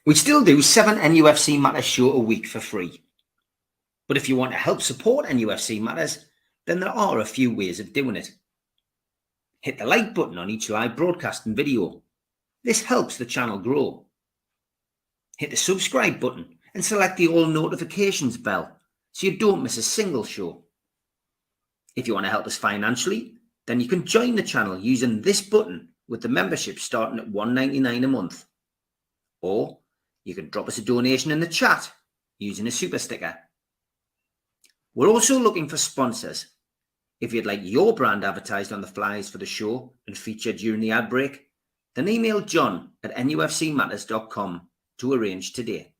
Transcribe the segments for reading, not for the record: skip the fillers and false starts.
We still do 7 NUFC Matters show a week for free. But if you want to help support NUFC Matters, then there are a few ways of doing it. Hit the like button on each live broadcast and video. This helps the channel grow. Hit the subscribe button and select the all notifications bell so you don't miss a single show. If you want to help us financially, then you can join the channel using this button with the membership starting at $1.99 a month. Or you can drop us a donation in the chat using a super sticker. We're also looking for sponsors. If you'd like your brand advertised on the flyers for the show and featured during the ad break, then email John at nufcmatters.com to arrange today.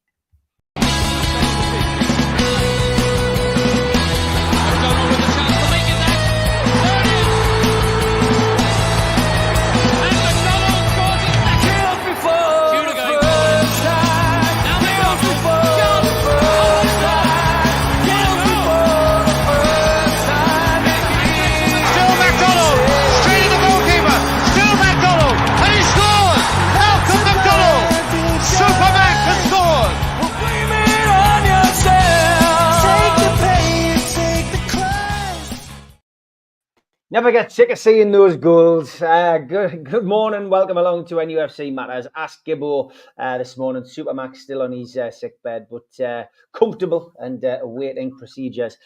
Never get sick of seeing those goals. Good morning. Welcome along to NUFC Matters. Ask Gibbo this morning. Supermax still on his sick bed, but comfortable and awaiting procedures.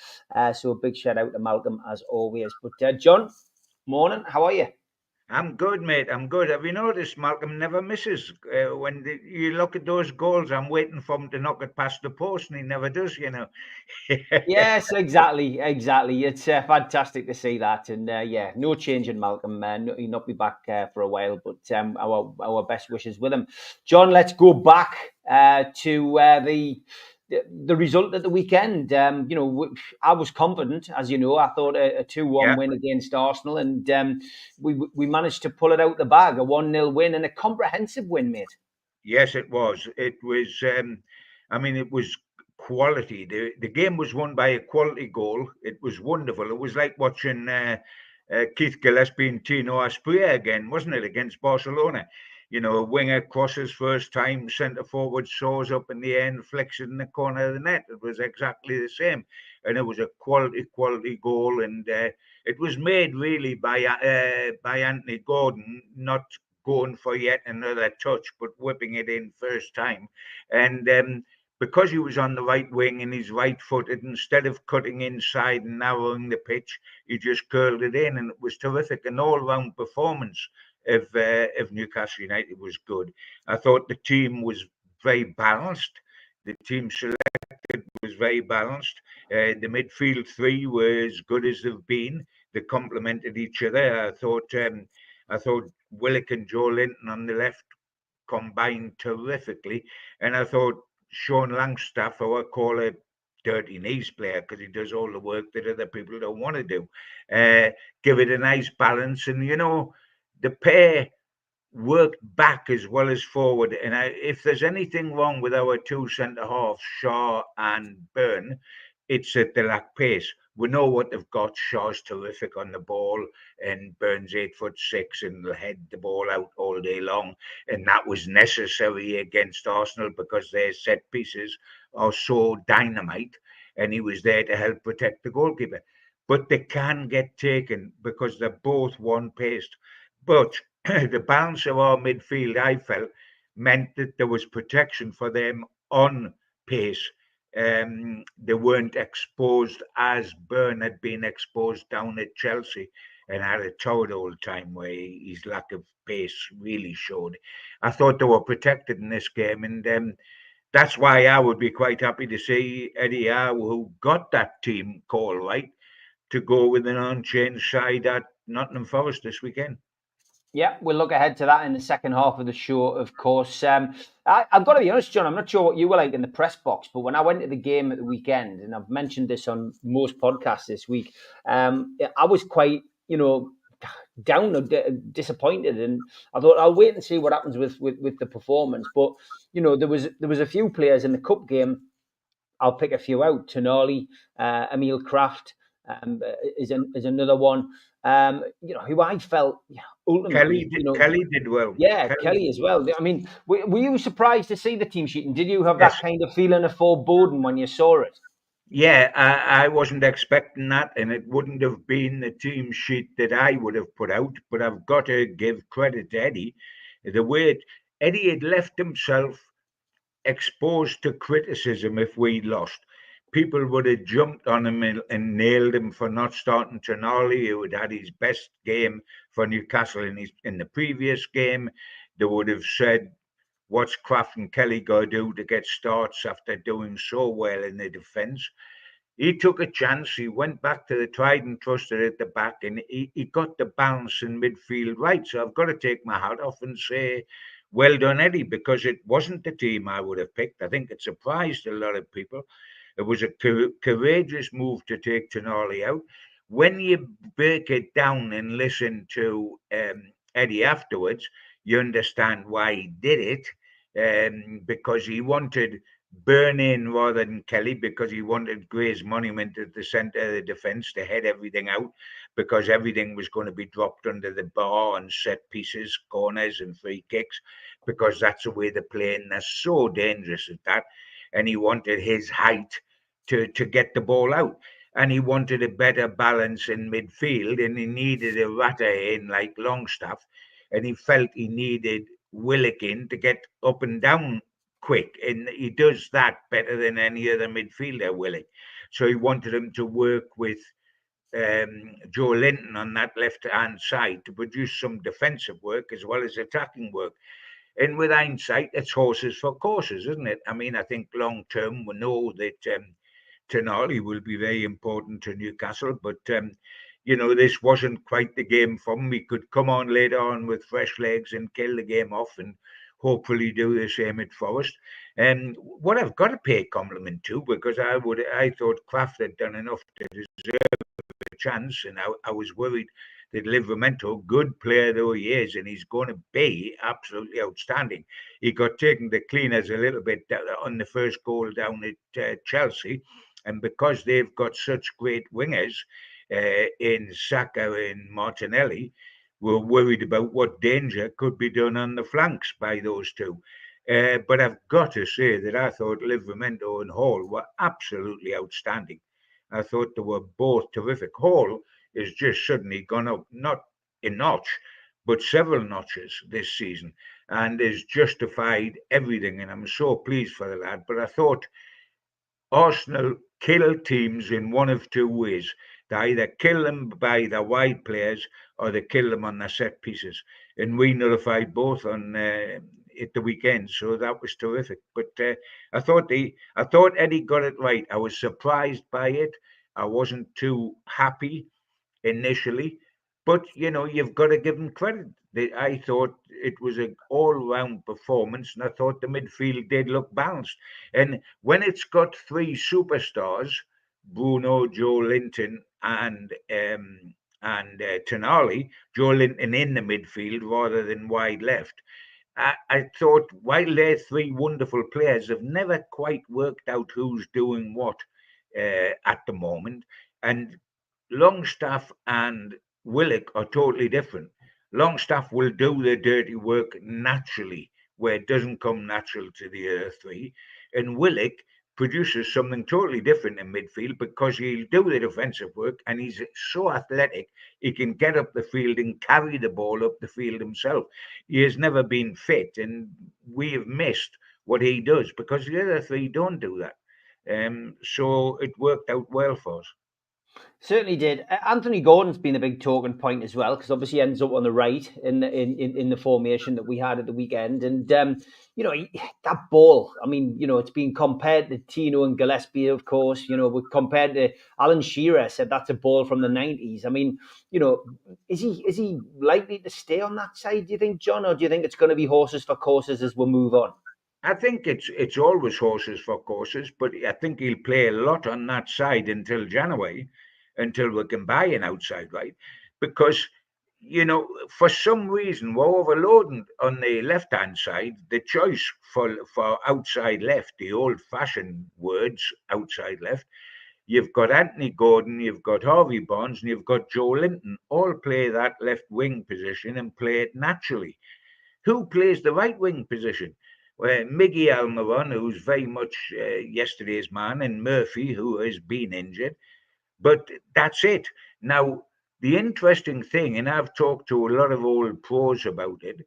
So a big shout out to Malcolm as always. But John, morning. How are you? I'm good, mate. I'm good. Have you noticed Malcolm never misses? When you look at those goals, I'm waiting for him to knock it past the post, and he never does, you know. Yes, exactly. It's fantastic to see that. And yeah, no change in Malcolm. He'll not be back for a while, but our best wishes with him. John, let's go back to the result at the weekend. I was confident, as you know. I thought a 2-1 win against Arsenal, and we managed to pull it out the bag, a 1-0 win and a comprehensive win, mate. Yes, it was. It was. It was quality. The game was won by a quality goal. It was wonderful. It was like watching Keith Gillespie and Tino Asprilla again, wasn't it, against Barcelona? You know, a winger crosses first time, centre forward soars up in the air and flicks it in the corner of the net. It was exactly the same. And it was a quality goal. And it was made really by Anthony Gordon, not going for yet another touch, but whipping it in first time. And because he was on the right wing and he's right-footed, instead of cutting inside and narrowing the pitch, he just curled it in, and it was terrific. An all-round performance of Newcastle United was good. I thought the team was very balanced. The team selected was very balanced. The midfield three were as good as they've been. They complemented each other. I thought Willock and Joe Linton on the left combined terrifically, and I thought Sean Longstaff, who I call a dirty knees player because he does all the work that other people don't want to do, give it a nice balance. And you know, the pair worked back as well as forward. And if there's anything wrong with our two centre halves, Shaw and Byrne, it's that they lack pace. We know what they've got. Shaw's terrific on the ball, and Byrne's 8'6" and will head the ball out all day long. And that was necessary against Arsenal because their set pieces are so dynamite, and he was there to help protect the goalkeeper. But they can get taken because they're both one-paced. But the balance of our midfield, I felt, meant that there was protection for them on pace. They weren't exposed as Byrne had been exposed down at Chelsea and had a torrid old time where his lack of pace really showed. I thought they were protected in this game, and that's why I would be quite happy to see Eddie Howe, who got that team call right, to go with an unchanged side at Nottingham Forest this weekend. Yeah, we'll look ahead to that in the second half of the show, of course. I've got to be honest, John, I'm not sure what you were like in the press box, but when I went to the game at the weekend, and I've mentioned this on most podcasts this week, I was quite, down or disappointed, and I thought I'll wait and see what happens with the performance. But there was a few players in the cup game. I'll pick a few out: Tonali, Emil Kraft, is another one. Who I felt ultimately, Kelly did well. Yeah, Kelly as well. I mean, were you surprised to see the team sheet? And did you have Yes. that kind of feeling of foreboding when you saw it? Yeah, I wasn't expecting that, and it wouldn't have been the team sheet that I would have put out. But I've got to give credit to Eddie. The way Eddie had left himself exposed to criticism if we lost. People would have jumped on him and nailed him for not starting Tonali, who had had his best game for Newcastle in the previous game. They would have said, what's Kraft and Kelly got to do to get starts after doing so well in the defence? He took a chance. He went back to the tried and trusted at the back, and he got the balance in midfield right. So I've got to take my hat off and say, well done, Eddie, because it wasn't the team I would have picked. I think it surprised a lot of people. It was a courageous move to take Tonali out. When you break it down and listen to Eddie afterwards, you understand why he did it, because he wanted Burn in rather than Kelly, because he wanted Gray's monument at the centre of the defence to head everything out, because everything was going to be dropped under the bar and set pieces, corners and free kicks, because that's the way they're playing. They're so dangerous at that. And he wanted his height to get the ball out. And he wanted a better balance in midfield, and he needed a ratter in like Longstaff, and he felt he needed Willock in to get up and down quick, and he does that better than any other midfielder, Willock. So he wanted him to work with Joe Linton on that left-hand side to produce some defensive work as well as attacking work. And with hindsight, it's horses for courses, isn't it? I mean, I think long-term we know that Tonali will be very important to Newcastle, but this wasn't quite the game for him. He could come on later on with fresh legs and kill the game off, and hopefully do the same at Forest. And what I've got to pay compliment to, because I thought Kraft had done enough to deserve a chance, and I was worried that Livramento, good player though he is, and he's going to be absolutely outstanding. He got taken to cleaners a little bit on the first goal down at Chelsea, and because they've got such great wingers in Saka and Martinelli, we're worried about what danger could be done on the flanks by those two. But I've got to say that I thought Livramento and Hall were absolutely outstanding. I thought they were both terrific. Hall has just suddenly gone up, not a notch, but several notches this season, and has justified everything. And I'm so pleased for the lad. But I thought Arsenal kill teams in one of two ways. They either kill them by their wide players or they kill them on their set pieces. And we nullified both on at the weekend, so that was terrific. But I thought Eddie got it right. I was surprised by it. I wasn't too happy initially, but you've got to give him credit. I thought it was an all-round performance, and I thought the midfield did look balanced. And when it's got three superstars, Bruno, Joe Linton, and Tonali, Joe Linton in the midfield rather than wide left, I thought while they're three wonderful players, they've never quite worked out who's doing what at the moment. And Longstaff and Willock are totally different. Longstaff will do the dirty work naturally, where it doesn't come natural to the other three. And Willock produces something totally different in midfield because he'll do the defensive work, and he's so athletic, he can get up the field and carry the ball up the field himself. He has never been fit, and we have missed what he does because the other three don't do that. So it worked out well for us. Certainly did. Anthony Gordon's been a big talking point as well, because obviously he ends up on the right in the formation that we had at the weekend. And, that ball, I mean, it's been compared to Tino and Gillespie, of course. We compared to Alan Shearer, said that's a ball from the 90s. I mean, is he likely to stay on that side, do you think, John? Or do you think it's going to be horses for courses as we move on? I think it's always horses for courses, but I think he'll play a lot on that side until January, until we can buy an outside right, because for some reason we're overloading on the left hand side. The choice for outside left, the old fashioned words outside left, you've got Anthony Gordon, you've got Harvey Barnes, and you've got Joe Linton, all play that left wing position and play it naturally. Who plays the right wing position? Well, Miggy Almiron, who's very much yesterday's man, and Murphy, who has been injured. But that's it. Now, the interesting thing, and I've talked to a lot of old pros about it,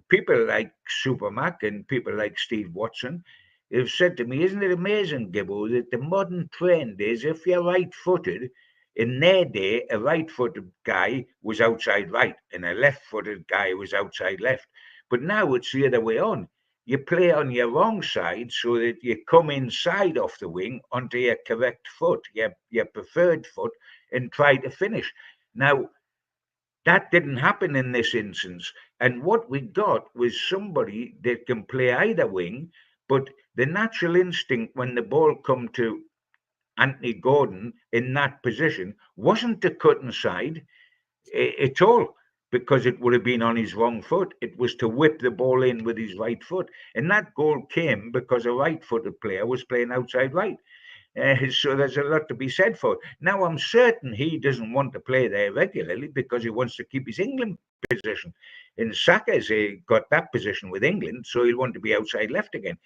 people like Supermac and people like Steve Watson have said to me, isn't it amazing, Gibbo, that the modern trend is if you're right-footed, in their day, a right-footed guy was outside right and a left-footed guy was outside left. But now it's the other way on. You play on your wrong side so that you come inside off the wing onto your correct foot, your preferred foot, and try to finish. Now, that didn't happen in this instance. And what we got was somebody that can play either wing, but the natural instinct when the ball come to Anthony Gordon in that position wasn't to cut inside at all, because it would have been on his wrong foot. It was to whip the ball in with his right foot. And that goal came because a right-footed player was playing outside right. So there's a lot to be said for it. Now, I'm certain he doesn't want to play there regularly because he wants to keep his England position. And Saka's got that position with England, so he'll want to be outside left again.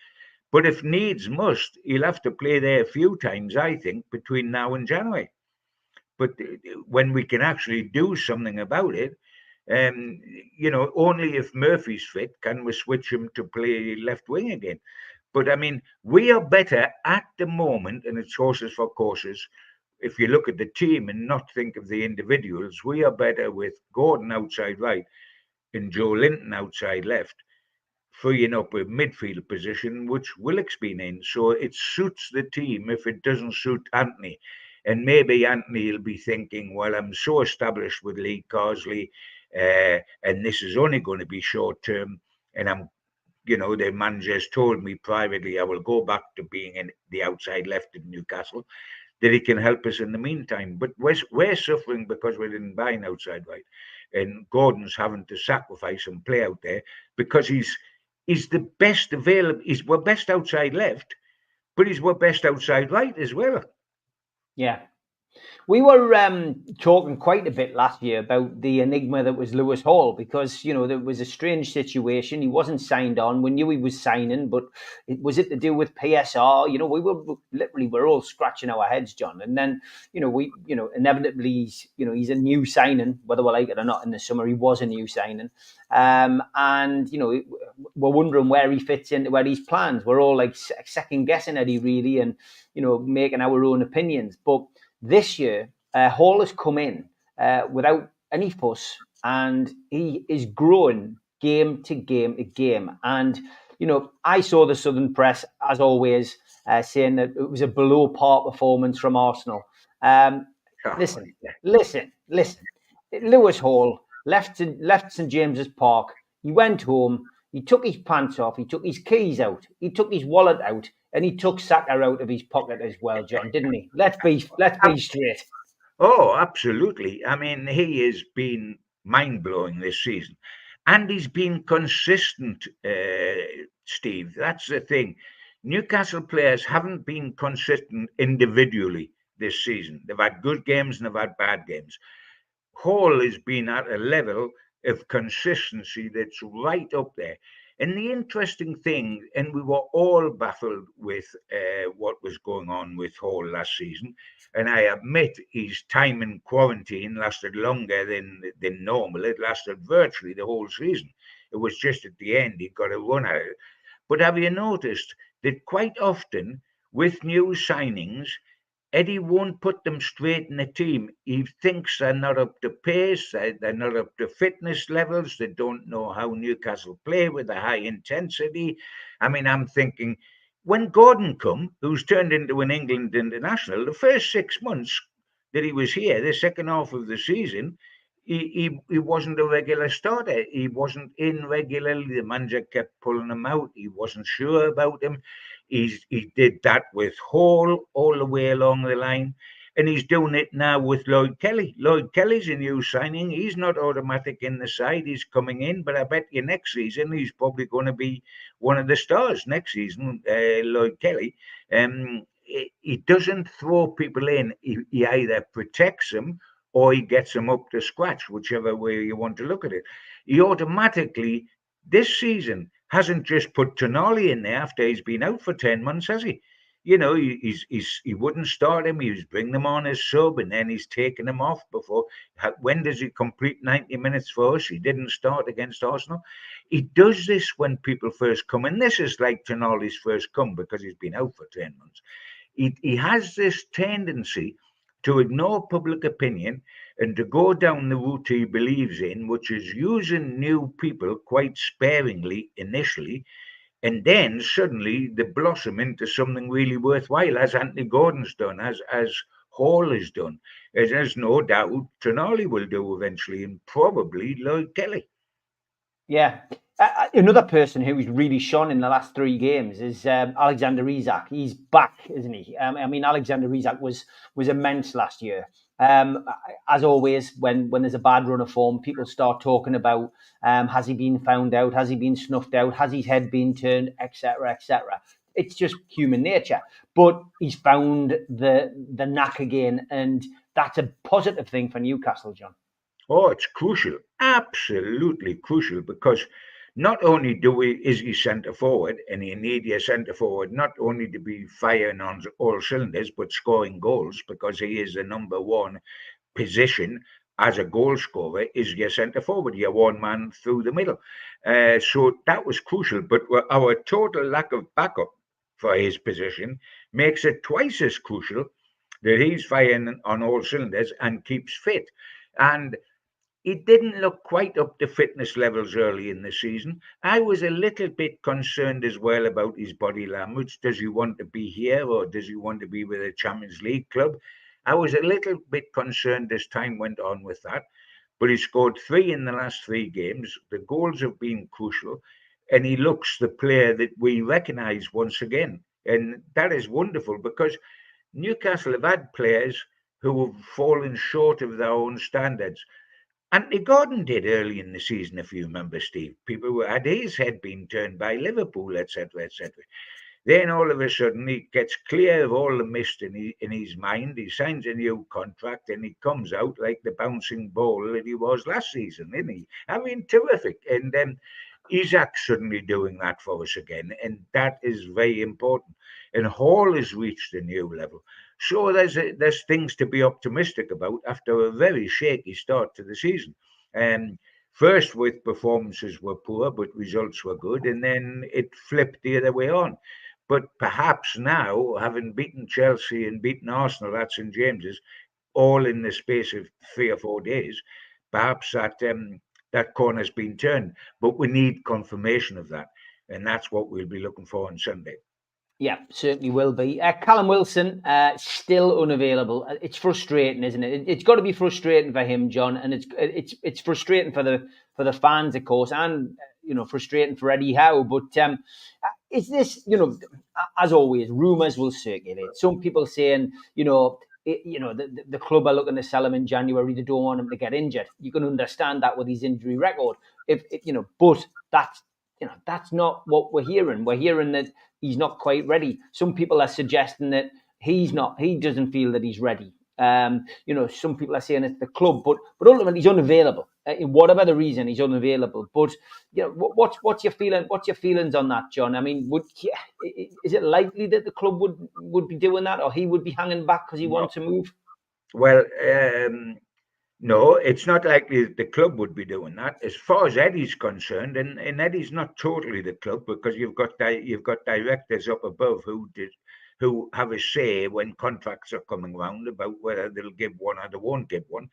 But if needs must, he'll have to play there a few times, I think, between now and January. But when we can actually do something about it, only if Murphy's fit can we switch him to play left wing again. But I mean, we are better at the moment, and it's horses for courses. If you look at the team and not think of the individuals, we are better with Gordon outside right and Joe Linton outside left, freeing up a midfield position, which Willock's been in. So it suits the team if it doesn't suit Anthony. And maybe Anthony will be thinking, well, I'm so established with Lee Carsley, and this is only going to be short term. And the manager's told me privately I will go back to being in the outside left in Newcastle, that he can help us in the meantime. But we're suffering because we didn't buy an outside right. And Gordon's having to sacrifice and play out there because he's the best available. He's our best outside left, but he's our best outside right as well. Yeah. We were talking quite a bit last year about the enigma that was Lewis Hall, because, there was a strange situation. He wasn't signed on. We knew he was signing, but was it to do with PSR? We're all scratching our heads, John. And then, inevitably, he's a new signing, whether we like it or not. In the summer, he was a new signing. And, we're wondering where he fits into Eddie's plans. We're all like second guessing Eddie, really, and, making our own opinions. But this year, Hall has come in without any fuss, and he is growing game to game to game. And, I saw the Southern press, as always, saying that it was a below par performance from Arsenal. Listen. Lewis Hall left St James's Park. He went home. He took his pants off. He took his keys out. He took his wallet out. And he took Saka out of his pocket as well, John, didn't he? Let's be straight. Oh, absolutely. I mean, he has been mind-blowing this season. And he's been consistent, Steve. That's the thing. Newcastle players haven't been consistent individually this season. They've had good games and they've had bad games. Hall has been at a level of consistency that's right up there. And the interesting thing, and we were all baffled with what was going on with Hall last season, and I admit his time in quarantine lasted longer than normal. It lasted virtually the whole season. It was just at the end he got a run at it. But have you noticed that quite often with new signings, Eddie won't put them straight in the team. He thinks they're not up to pace, they're not up to fitness levels, they don't know how Newcastle play with a high intensity. I mean, I'm thinking, when Gordon come, who's turned into an England international, the first 6 months that he was here, the second half of the season, he wasn't a regular starter. He wasn't in regularly. The manager kept pulling him out. He wasn't sure about him. He did that with Hall all the way along the line. And he's doing it now with Lloyd Kelly. Lloyd Kelly's a new signing. He's not automatic in the side. He's coming in. But I bet you next season he's probably going to be one of the stars next season, Lloyd Kelly. he doesn't throw people in. He either protects them or he gets them up to scratch, whichever way you want to look at it. He automatically, this season, hasn't just put Tonali in there after he's been out for 10 months, has he? You know, he wouldn't start him. He was bringing him on as sub, and then he's taking him off before. When does he complete 90 minutes for us? He didn't start against Arsenal. He does this when people first come, and this is like Tonali's first come because he's been out for 10 months. He has this tendency to ignore public opinion and to go down the route he believes in, which is using new people quite sparingly initially, and then suddenly they blossom into something really worthwhile, as Anthony Gordon's done, as Hall has done, as there's no doubt Tonali will do eventually, and probably Lloyd Kelly. Yeah. Another person who's really shone in the last 3 games is Alexander Isak. He's back, isn't he? I mean, Alexander Isak was immense last year. As always, when there's a bad run of form, people start talking about has he been found out? Has he been snuffed out? Has his head been turned? Etc. Etc. It's just human nature. But he's found the knack again, and that's a positive thing for Newcastle, John. Oh, it's crucial, absolutely crucial, because not only is he centre forward, and you need your centre forward not only to be firing on all cylinders, but scoring goals, because he is the number one position as a goal scorer, is your centre forward, your one man through the middle. So that was crucial, but our total lack of backup for his position makes it twice as crucial that he's firing on all cylinders and keeps fit. And he didn't look quite up to fitness levels early in the season. I was a little bit concerned as well about his body language. Does he want to be here, or does he want to be with a Champions League club? I was a little bit concerned as time went on with that. But he scored 3 in the last 3 games. The goals have been crucial. And he looks the player that we recognise once again. And that is wonderful, because Newcastle have had players who have fallen short of their own standards. Anthony Gordon did early in the season, if you remember, Steve. People had his head being turned by Liverpool, etc., etc. Then all of a sudden he gets clear of all the mist in his mind. He signs a new contract and he comes out like the bouncing ball that he was last season, isn't he? I mean, terrific. And then Isak's suddenly doing that for us again, and that is very important. And Hall has reached a new level. So there's things to be optimistic about after a very shaky start to the season. First with performances were poor, but results were good, and then it flipped the other way on. But perhaps now, having beaten Chelsea and beaten Arsenal at St James's, all in the space of 3 or 4 days, perhaps that corner's been turned. But we need confirmation of that, and that's what we'll be looking for on Sunday. Yeah, certainly will be. Callum Wilson, still unavailable. It's frustrating, isn't it? It's got to be frustrating for him, John, and it's frustrating for the fans, of course, and frustrating for Eddie Howe. But is this, as always, rumours will circulate. Some people saying, the club are looking to sell him in January. They don't want him to get injured. You can understand that with his injury record. But that's not what we're hearing. We're hearing that he's not quite ready. Some people are suggesting that he doesn't feel that he's ready. Some people are saying it's the club, but ultimately he's unavailable. Whatever the reason, he's unavailable. But what's your feeling? What's your feelings on that, John? I mean, is it likely that the club would be doing that, or he would be hanging back because he wants to move? Well, no, it's not likely that the club would be doing that. As far as Eddie's concerned, and Eddie's not totally the club, because you've got directors up above who have a say when contracts are coming around about whether they'll give one or they won't give one.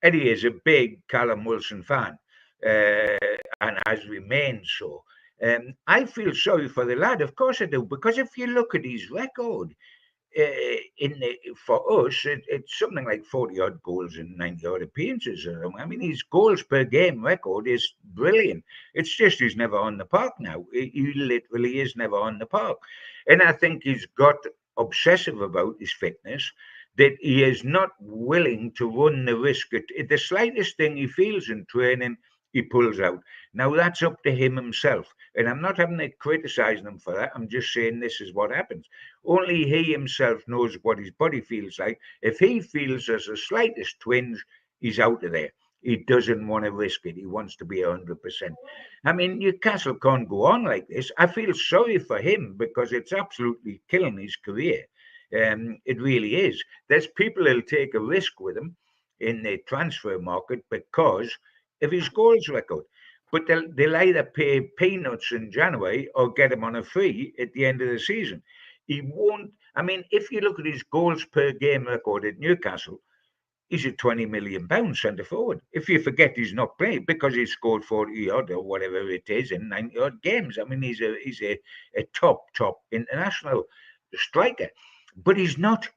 Eddie is a big Callum Wilson fan, and has remained so. I feel sorry for the lad, of course I do, because if you look at his record, for us, it's something like 40-odd goals and 90-odd appearances. I mean, his goals per game record is brilliant. It's just he's never on the park now. He literally is never on the park. And I think he's got obsessive about his fitness, that he is not willing to run the risk. The slightest thing he feels in training, he pulls out. Now that's up to him himself. And I'm not having to criticise him for that. I'm just saying this is what happens. Only he himself knows what his body feels like. If he feels there's the slightest twinge, he's out of there. He doesn't want to risk it. He wants to be 100%. I mean, Newcastle can't go on like this. I feel sorry for him because it's absolutely killing his career. It really is. There's people who'll take a risk with him in the transfer market because of his goals record. But they'll either pay peanuts in January or get him on a free at the end of the season. He won't. I mean, if you look at his goals per game record at Newcastle, he's a £20 million centre forward. If you forget he's not playing because he scored 40 odd or whatever it is in 90 odd games. I mean, he's a top international striker, but he's not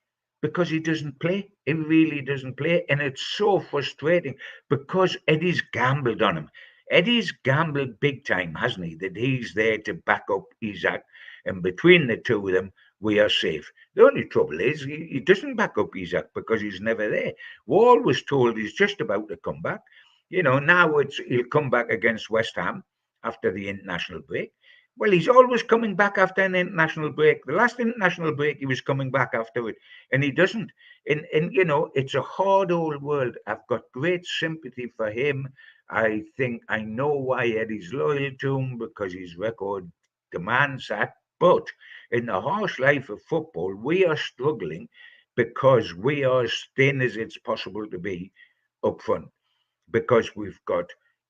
because he doesn't play. He really doesn't play, and it's so frustrating because Eddie's gambled on him. Eddie's gambled big time, hasn't he? That he's there to back up Isak, and between the two of them, we are safe. The only trouble is he doesn't back up Isak because he's never there. Wall was told he's just about to come back. Now he'll come back against West Ham after the international break. Well, he's always coming back after an international break. The last international break, he was coming back after it, and he doesn't. And it's a hard old world. I've got great sympathy for him. I think I know why Eddie's loyal to him because his record demands that. But in the harsh life of football, we are struggling because we are as thin as it's possible to be up front. Because we've got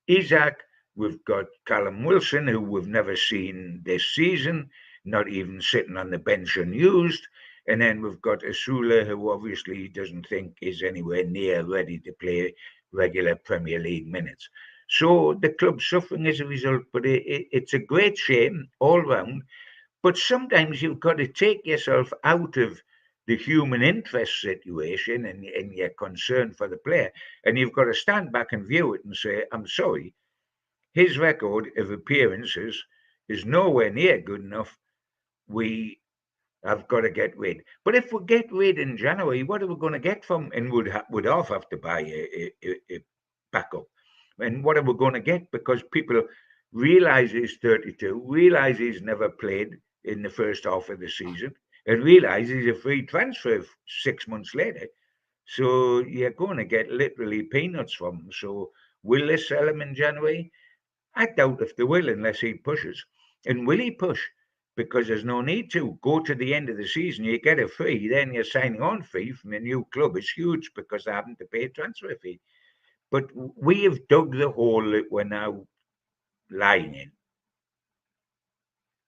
Isak, we've got Callum Wilson, who we've never seen this season, not even sitting on the bench unused. And then we've got Asula, who obviously doesn't think is anywhere near ready to play regular Premier League minutes. So the club's suffering as a result, but it's a great shame all round. But sometimes you've got to take yourself out of the human interest situation and your concern for the player, and you've got to stand back and view it and say, I'm sorry, his record of appearances is nowhere near good enough. We have got to get rid. But if we get rid in January, what are we going to get from? And would half have to buy a backup. And what are we going to get? Because people realise he's 32, realise he's never played in the first half of the season, and realise he's a free transfer 6 months later. So you're going to get literally peanuts from him. So will they sell him in January? I doubt if they will unless he pushes. And will he push? Because there's no need to. Go to the end of the season, you get a fee, then you're signing on fee from the new club. It's huge because they're having to pay a transfer fee. But we have dug the hole that we're now lying in.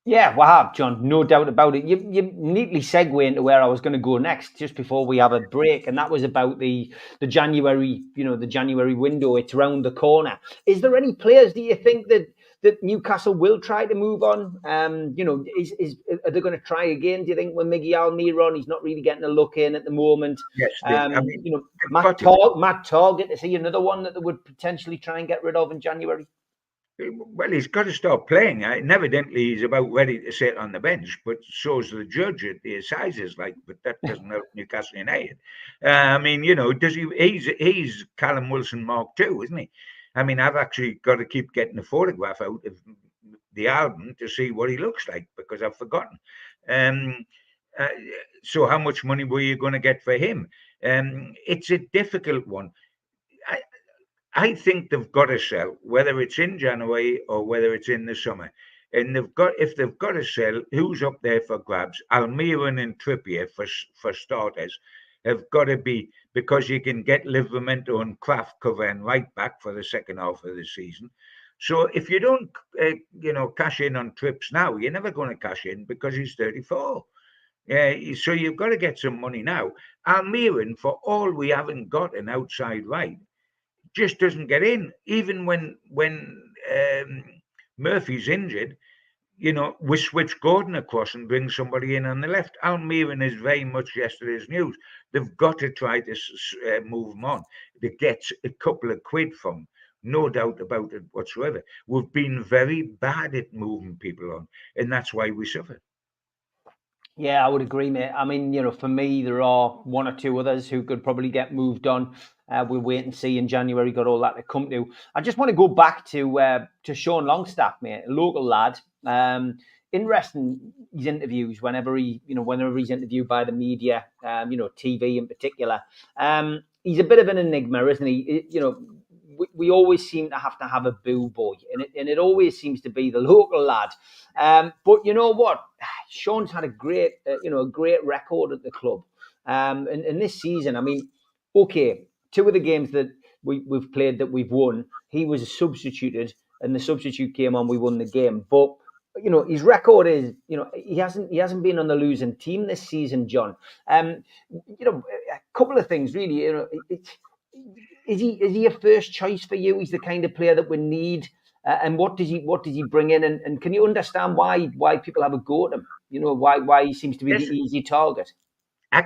Yeah, we have, John. No doubt about it. You neatly segue into where I was going to go next, just before we have a break, and that was about the January, the January window. It's round the corner. Is there any players, do you think, that Newcastle will try to move on? Are they going to try again? Do you think with Miggy Almiron, he's not really getting a look in at the moment? Yes, Matt Targett, is he another one that they would potentially try and get rid of in January? Well, he's got to start playing. And evidently, he's about ready to sit on the bench, but so's the judge at the assizes. But that doesn't help Newcastle United. Does he? He's Callum Wilson Mark II, isn't he? I mean, I've actually got to keep getting a photograph out of the album to see what he looks like because I've forgotten. So, how much money were you going to get for him? It's a difficult one. I think they've got to sell, whether it's in January or whether it's in the summer. And if they've got to sell, who's up there for grabs? Almiron and Trippier, for starters, have got to be, because you can get Livramento and Kraft covering right back for the second half of the season. So if you don't, cash in on Trips now, you're never going to cash in because he's 34. So you've got to get some money now. Almiron, for all we haven't got an outside right, just doesn't get in. Even when Murphy's injured, we switch Gordon across and bring somebody in on the left. Almiron is very much yesterday's news. They've got to try to move him on. They get a couple of quid from him, no doubt about it whatsoever. We've been very bad at moving people on, and that's why we suffer. Yeah, I would agree, mate. I mean, for me, there are one or two others who could probably get moved on. We'll wait and see in January. Got all that to come to. I just want to go back to Sean Longstaff, mate, a local lad. Interesting his interviews whenever he's interviewed by the media, TV in particular. He's a bit of an enigma, isn't he? We always seem to have a boo boy, and it always seems to be the local lad. But you know what? Sean's had a great record at the club. And this season, I mean, okay, 2 of the games that we've played that we've won, he was substituted, and the substitute came on, we won the game. But his record is, he hasn't been on the losing team this season, John. A couple of things really. Is he a first choice for you? He's the kind of player that we need. And what does he bring in? And can you understand why people have a go at him? Why he seems to be the easy target? I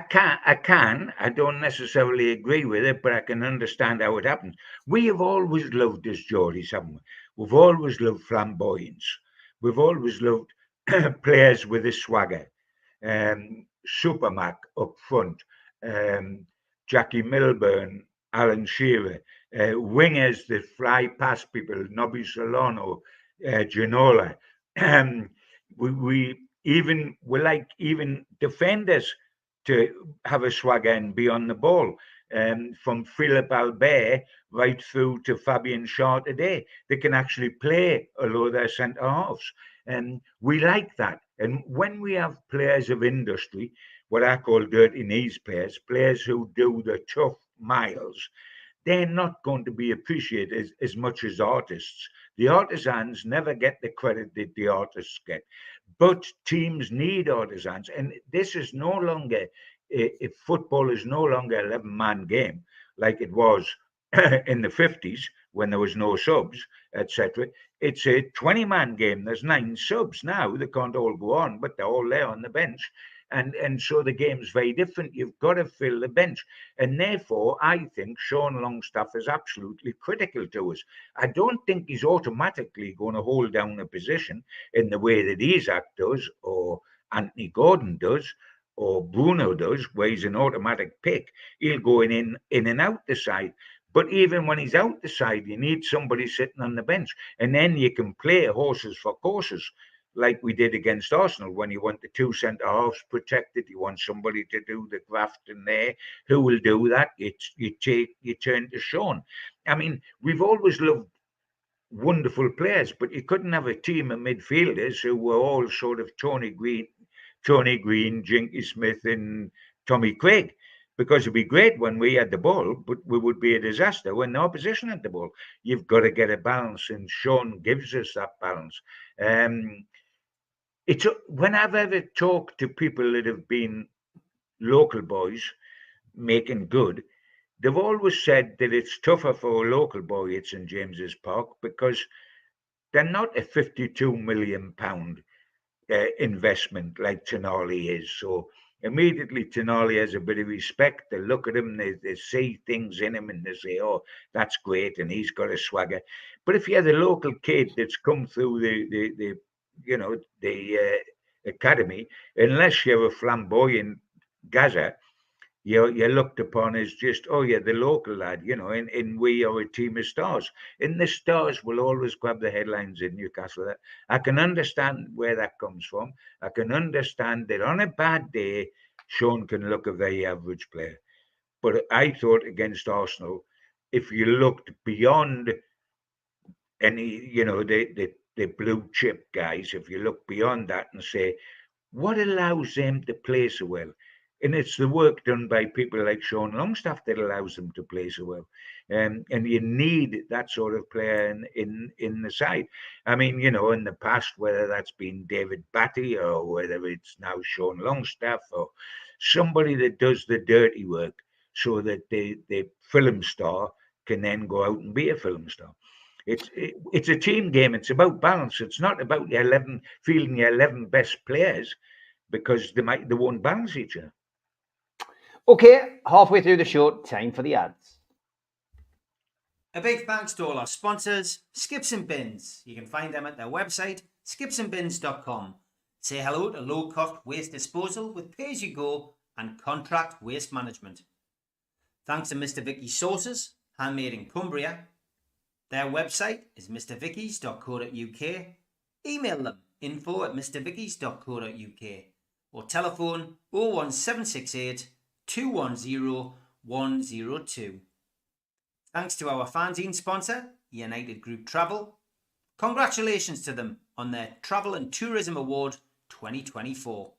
can. I don't necessarily agree with it, but I can understand how it happens. We have always loved as Geordies, haven't we? We've always loved flamboyance. We've always loved players with a swagger. Supermac up front, Jackie Milburn, Alan Shearer, wingers that fly past people, Nobby Solano, Ginola. We like even defenders to have a swagger and be on the ball. From Philip Albert right through to Fabian Shaw today, they can actually play although they're centre halves. And we like that. And when we have players of industry, what I call dirty knees players who do the tough miles, they're not going to be appreciated as much as artists. The artisans never get the credit that the artists get. But teams need artisans. And this is no longer, if football is no longer an 11-man game like it was in the 50s when there was no subs, etc. It's a 20-man game. There's 9 subs now. They can't all go on, but they're all there on the bench. And so the game's very different. You've got to fill the bench. And therefore, I think Sean Longstaff is absolutely critical to us. I don't think he's automatically going to hold down a position in the way that Isak does, or Anthony Gordon does, or Bruno does, where he's an automatic pick. He'll go in and out the side. But even when he's out the side, you need somebody sitting on the bench. And then you can play horses for courses, like we did against Arsenal when you want the 2 centre halves protected. You want somebody to do the grafting there. Who will do that? You turn to Sean. I mean, we've always loved wonderful players, but you couldn't have a team of midfielders who were all sort of Tony Green, Jinky Smith, and Tommy Craig. Because it'd be great when we had the ball, but we would be a disaster when the opposition had the ball. You've got to get a balance, and Sean gives us that balance. It's when I've ever talked to people that have been local boys making good, they've always said that it's tougher for a local boy at St James's Park because they're not a £52 million investment like Tonali is. So immediately Tonali has a bit of respect. They look at him, they see things in him, and they say, "Oh, that's great," and he's got a swagger. But if you're the local kid that's come through the academy, unless you're a flamboyant Gaza, you're looked upon as just, oh yeah, the local lad, and we are a team of stars. And the stars will always grab the headlines in Newcastle. I can understand where that comes from. I can understand that on a bad day, Sean can look a very average player. But I thought against Arsenal, if you looked beyond any, the blue chip guys, if you look beyond that and say, what allows them to play so well? And it's the work done by people like Sean Longstaff that allows them to play so well. And you need that sort of player in the side. I mean, in the past, whether that's been David Batty or whether it's now Sean Longstaff or somebody that does the dirty work so that the film star can then go out and be a film star. It's a team game. It's about balance. It's not about fielding your 11 best players because they won't balance each other. Okay, halfway through the show, time for the ads. A big thanks to all our sponsors, Skips and Bins. You can find them at their website, skipsandbins.com. Say hello to low-cost waste disposal with pay-as-you-go and contract waste management. Thanks to Mr. Vicky's Sauces, handmade in Cumbria. Their website is mrvickies.co.uk. Email them info@mrvickies.co.uk or telephone 01768 210 102. Thanks to our fanzine sponsor, United Group Travel. Congratulations to them on their Travel and Tourism Award 2024.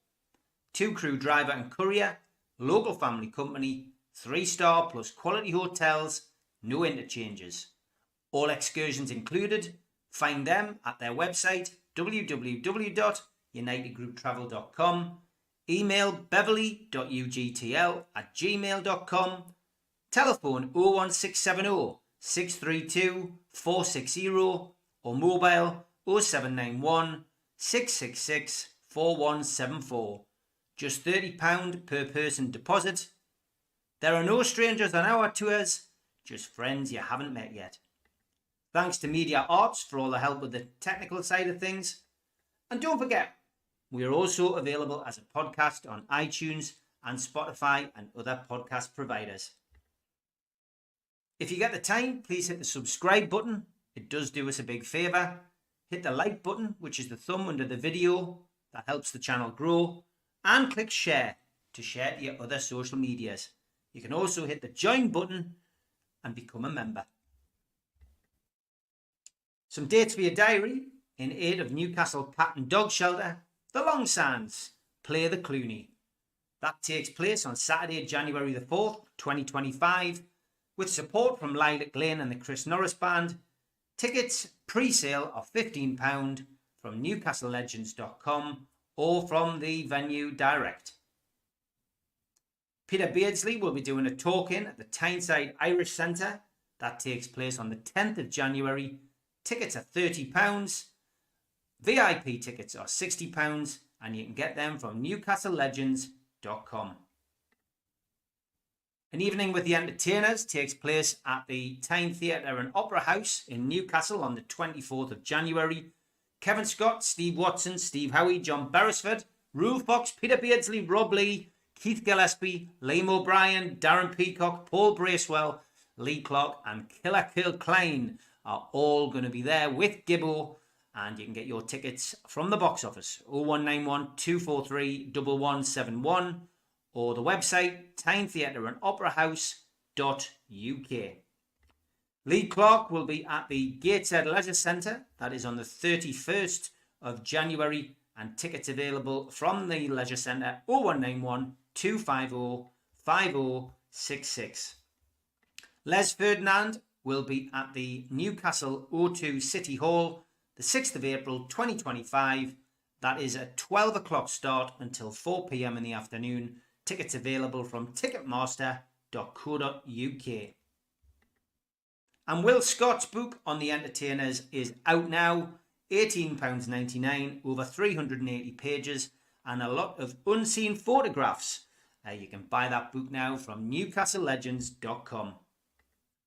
2-crew driver and courier, local family company, 3-star plus quality hotels, no interchanges. All excursions included. Find them at their website www.unitedgrouptravel.com. Email beverly.ugtl@gmail.com. Telephone 01670 632 460 or mobile 0791 666 4174. Just £30 per person deposit. There are no strangers on our tours, just friends you haven't met yet. Thanks to Media Arts for all the help with the technical side of things. And don't forget, we are also available as a podcast on iTunes and Spotify and other podcast providers. If you get the time, please hit the subscribe button. It does do us a big favour. Hit the like button, which is the thumb under the video. That helps the channel grow. And click share to share to your other social medias. You can also hit the join button and become a member. Some dates for your diary. In aid of Newcastle Cat and Dog Shelter, the Long Sands play the Clooney. That takes place on Saturday, January the 4th, 2025, with support from Lilac Lane and the Chris Norris Band. Tickets pre-sale are £15 from newcastlelegends.com or from the venue direct. Peter Beardsley will be doing a talk-in at the Tyneside Irish Centre. That takes place on the 10th of January. Tickets are £30. VIP tickets are £60 and you can get them from newcastlelegends.com. An evening with the entertainers takes place at the Tyne Theatre and Opera House in Newcastle on the 24th of January. Kevin Scott, Steve Watson, Steve Howie, John Beresford, Rule Fox, Peter Beardsley, Rob Lee, Keith Gillespie, Liam O'Brien, Darren Peacock, Paul Bracewell, Lee Clark and Killer Kill Klein are all going to be there with Gibbo, and you can get your tickets from the box office 0191 243 1171 or the website tynetheatreandoperahouse.uk. Lee Clark will be at the Gateshead Leisure Centre. That is on the 31st of January, and tickets available from the Leisure Centre 0191 250 5066. Les Ferdinand will be at the Newcastle O2 City Hall the 6th of April 2025. That is a 12 o'clock start until 4 p.m. in the afternoon. Tickets available from ticketmaster.co.uk. And Will Scott's book on the entertainers is out now. £18.99, over 380 pages and a lot of unseen photographs. You can buy that book now from newcastlelegends.com.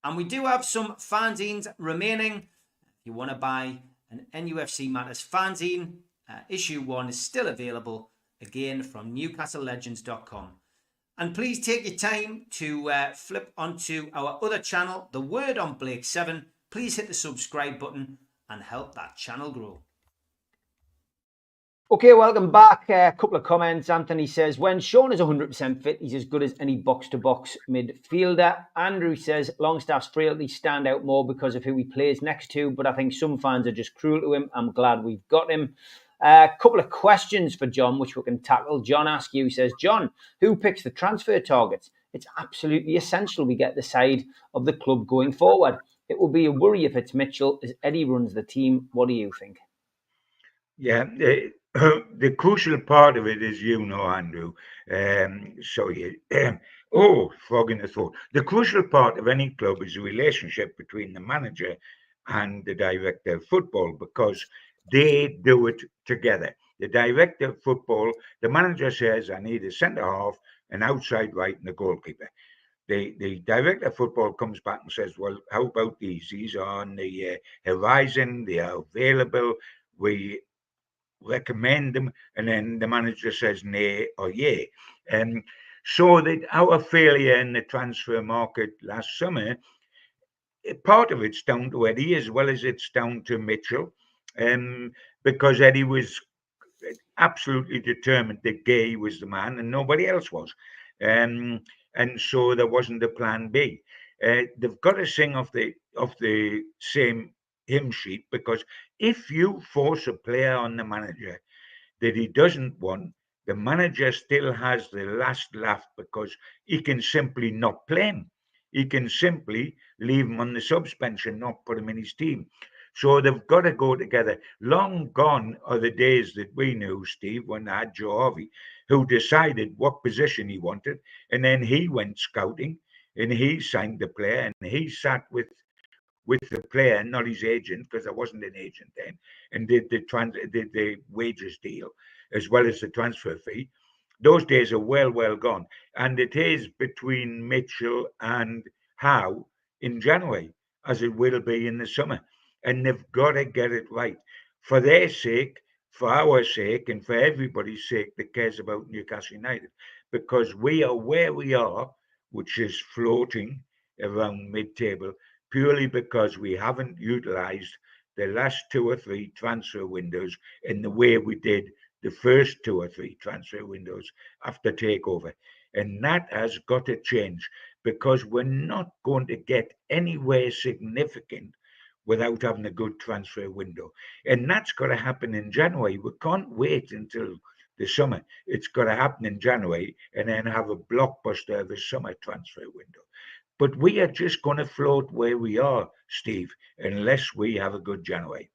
And we do have some fanzines remaining. If you want to buy an NUFC Matters fanzine, issue 1 is still available, again from newcastlelegends.com. And please take your time to flip onto our other channel, The Word on Blake 7. Please hit the subscribe button and help that channel grow. Okay, welcome back. A couple of comments. Anthony says, when Sean is 100% fit, he's as good as any box-to-box midfielder. Andrew says, Longstaff's frailties stand out more because of who he plays next to, but I think some fans are just cruel to him. I'm glad we've got him. A couple of questions for John, which we can tackle. John Askew says, John, who picks the transfer targets? It's absolutely essential we get the side of the club going forward. It will be a worry if it's Mitchell, as Eddie runs the team. What do you think? Yeah, the crucial part of it is, Andrew. Frog in the throat. The crucial part of any club is the relationship between the manager and the director of football, because they do it together. The director of football, the manager says, I need a centre half, an outside right, and a goalkeeper. The director of football comes back and says, well, how about these? These are on the horizon. They are available. We recommend them, and then the manager says nay or yay. So that our failure in the transfer market last summer, part of it's down to Eddie as well as it's down to Mitchell, because Eddie was absolutely determined that Gay was the man and nobody else was. And so there wasn't a plan B. They've got to sing off the same hymn sheet, because if you force a player on the manager that he doesn't want, the manager still has the last laugh, because he can simply not play him. He can simply leave him on the suspension, not put him in his team. So they've got to go together. Long gone are the days that we knew, Steve, when I had Joe Harvey, who decided what position he wanted, and then he went scouting, and he signed the player, and he sat with the player, not his agent, because there wasn't an agent then, and did the wages deal as well as the transfer fee. Those days are well gone, and it is between Mitchell and Howe in January, as it will be in the summer, and they've got to get it right for their sake, for our sake, and for everybody's sake that cares about Newcastle United, because we are where we are, which is floating around mid-table, purely because we haven't utilised the last 2 or 3 transfer windows in the way we did the first 2 or 3 transfer windows after takeover. And that has got to change, because we're not going to get anywhere significant without having a good transfer window. And that's got to happen in January. We can't wait until the summer. It's got to happen in January and then have a blockbuster of a summer transfer window. But we are just going to float where we are, Steve, unless we have a good January.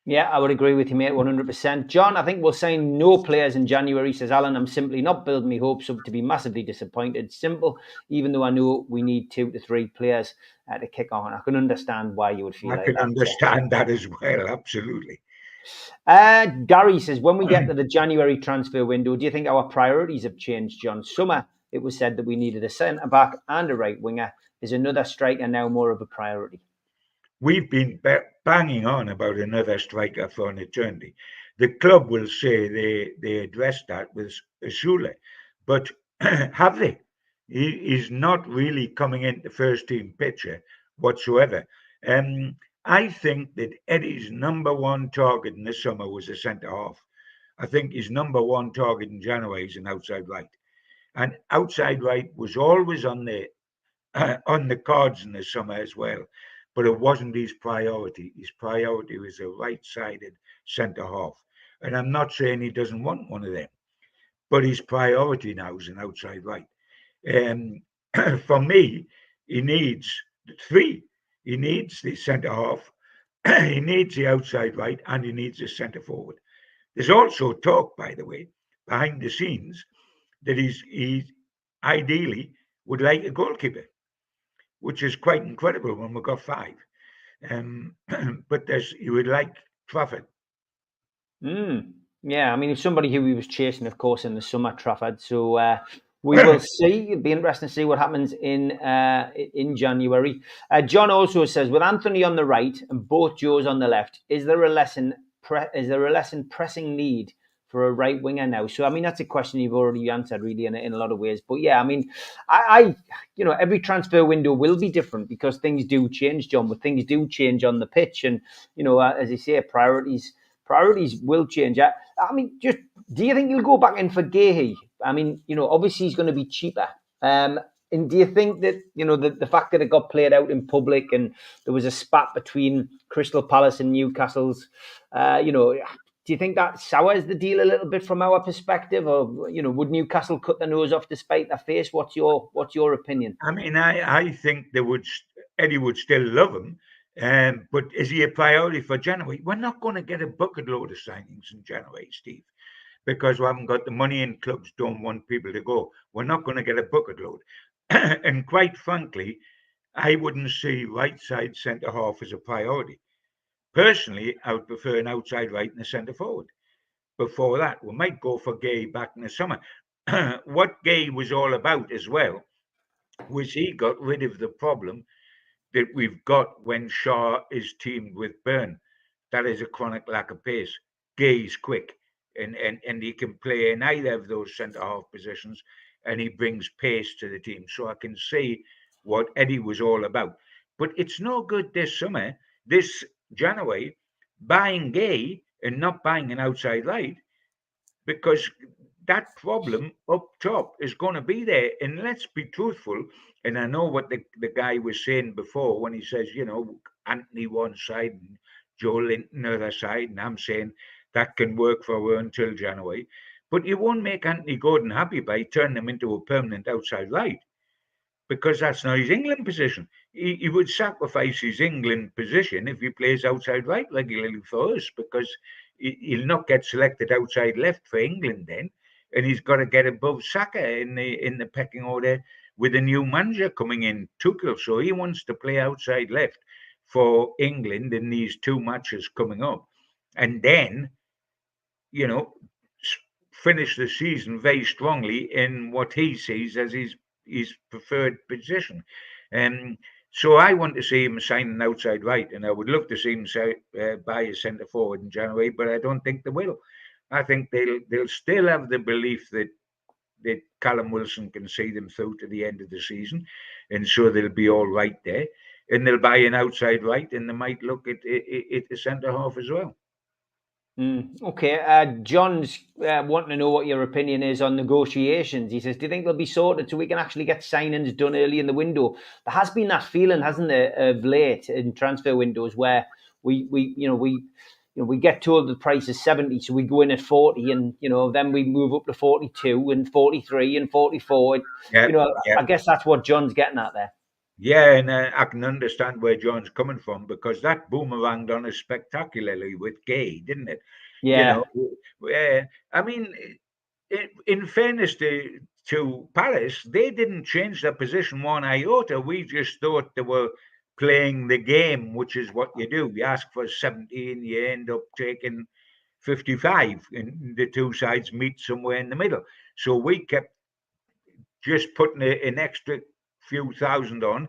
Yeah, I would agree with you, mate, 100%. John, I think we'll sign no players in January, says Alan. I'm simply not building my hopes up to be massively disappointed. Simple, even though I know we need 2 to 3 players to kick on. I can understand why you would feel like that. I can understand that as well, absolutely. Gary says, when we get to the January transfer window, do you think our priorities have changed, John? Summer, it was said that we needed a centre-back and a right winger. Is another striker now more of a priority? We've been banging on about another striker for an eternity. The club will say they addressed that with Shule, but have they? He's not really coming into first team picture whatsoever. I think that Eddie's number 1 target in the summer was a centre half. I think his number 1 target in January is an outside right, and outside right was always on the cards in the summer as well. But it wasn't his priority. His priority was a right-sided centre half. And I'm not saying he doesn't want one of them, but his priority now is an outside right. For me, he needs 3. He needs the centre half, he needs the outside right, and he needs a centre forward. There's also talk, by the way, behind the scenes, that he ideally would like a goalkeeper, which is quite incredible when we've got 5. But he would like Trafford. Yeah, I mean, it's somebody who he was chasing, of course, in the summer, Trafford. So we will see. It'll be interesting to see what happens in January. John also says, with Anthony on the right and both Joes on the left, is there a less pressing need for a right winger now? So, I mean, that's a question you've already answered, really, in a lot of ways. But yeah, I mean, I every transfer window will be different because things do change, John. But things do change on the pitch, and as you say, priorities will change. I mean, just do you think you'll go back in for Gahey? I mean, obviously he's going to be cheaper. And do you think that, the fact that it got played out in public and there was a spat between Crystal Palace and Newcastle's, do you think that sours the deal a little bit from our perspective, or would Newcastle cut their nose off to spite their face? What's your opinion? I mean, I think Eddie would still love him, but is he a priority for January? We're not going to get a bucket load of signings in January, Steve, because we haven't got the money, and clubs don't want people to go. We're not going to get a bucket load, and quite frankly, I wouldn't see right side centre half as a priority. Personally, I would prefer an outside right and a centre forward. Before that, we might go for Gay back in the summer. What Gay was all about as well was he got rid of the problem that we've got when Shaw is teamed with Byrne. That is a chronic lack of pace. Gay's quick, and he can play in either of those centre half positions, and he brings pace to the team. So I can see what Eddie was all about. But it's no good this January, buying Gay and not buying an outside right, because that problem up top is going to be there. And let's be truthful. And I know what the guy was saying before when he says, Anthony one side and Joe Linton the other side. And I'm saying that can work for her until January. But you won't make Anthony Gordon happy by turning him into a permanent outside right, because that's not his England position. He would sacrifice his England position if he plays outside right regularly for us, because he'll not get selected outside left for England then, and he's got to get above Saka in the pecking order with a new manager coming in, Tuchel. So he wants to play outside left for England in these two matches coming up, and then finish the season very strongly in what he sees as his preferred position. So I want to see him signing outside right, and I would love to see him buy a centre forward in January, but I don't think they will. I think they'll still have the belief that Callum Wilson can see them through to the end of the season, and so they'll be all right there. And they'll buy an outside right, and they might look at the centre half as well. Okay, John's wanting to know what your opinion is on negotiations. He says, do you think they'll be sorted so we can actually get signings done early in the window? There has been that feeling, hasn't there, of late in transfer windows where we get told the price is 70, so we go in at 40, and then we move up to 42 and 43 and 44. I guess that's what John's getting at there. Yeah, and I can understand where John's coming from, because that boomeranged on us spectacularly with Gay, didn't it? Yeah. I mean, in fairness to Palace, they didn't change their position one iota. We just thought they were playing the game, which is what you do. You ask for 17, you end up taking 55, and the two sides meet somewhere in the middle. So we kept just putting an extra few thousand on,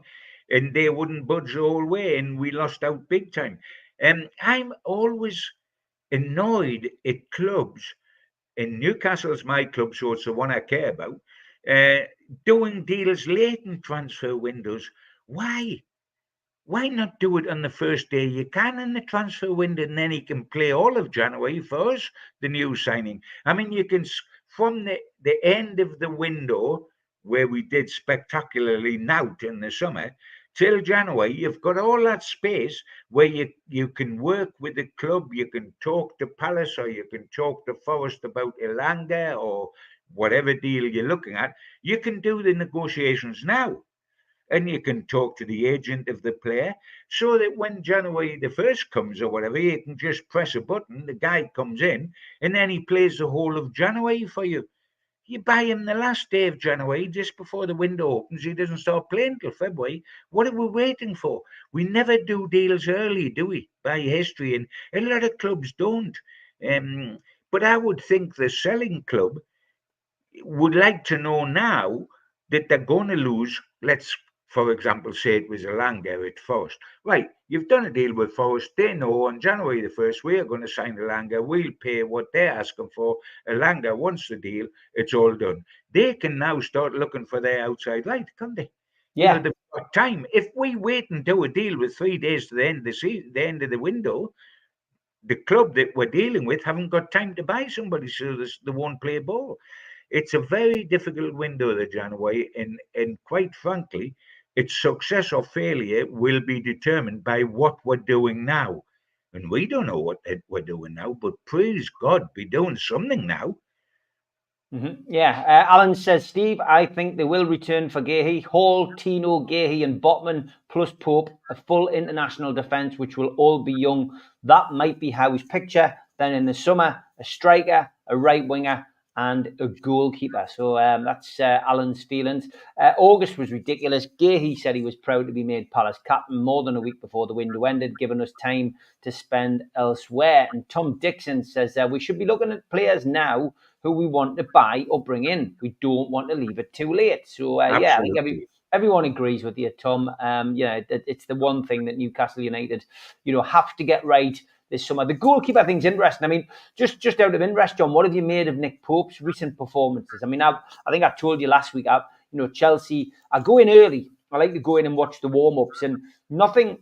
and they wouldn't budge the whole way, and we lost out big time. I'm always annoyed at clubs, and Newcastle's my club, so it's the one I care about, doing deals late in transfer windows. Why not do it on the first day you can in the transfer window, and then he can play all of January for us, the new signing? I mean, you can, from the end of the window, where we did spectacularly now in the summer, till January, you've got all that space where you can work with the club, you can talk to Palace, or you can talk to Forest about Elanga or whatever deal you're looking at. You can do the negotiations now, and you can talk to the agent of the player, so that when January the 1st comes or whatever, you can just press a button, the guy comes in, and then he plays the whole of January for you. You buy him the last day of January, just before the window opens. He doesn't start playing till February. What are we waiting for? We never do deals early, do we, by history? And a lot of clubs don't. But I would think the selling club would like to know now that they're going to lose. Let's, for example, say it was Elanga at Forest. Right, you've done a deal with Forest. They know on January the 1st, we are going to sign Elanga. We'll pay what they're asking for. Elanga wants the deal. It's all done. They can now start looking for their outside right, can't they? Yeah. They've got time. If we wait and do a deal with 3 days to the end of the season, the end of the window, the club that we're dealing with haven't got time to buy somebody, so they won't play ball. It's a very difficult window, the January, and quite frankly, its success or failure will be determined by what we're doing now. And we don't know what we're doing now, but please God, be doing something now. Yeah, Alan says, Steve, I think they will return for Gahey. Hall, Tino, Gahey and Botman plus Pope, a full international defence, which will all be young. That might be how his picture. Then in the summer, a striker, a right winger, and a goalkeeper. So that's Alan's feelings. August was ridiculous. Gahey said he was proud to be made Palace captain more than a week before the window ended, giving us time to spend elsewhere. And Tom Dixon says we should be looking at players now who we want to buy or bring in. We don't want to leave it too late. So yeah, I think everyone agrees with you, Tom. It's the one thing that Newcastle United, have to get right. this summer. The goalkeeper thing's interesting. I mean, just out of interest, John, what have you made of Nick Pope's recent performances? I mean, I think I told you last week, Chelsea, I go in early. I like to go in and watch the warm-ups, and nothing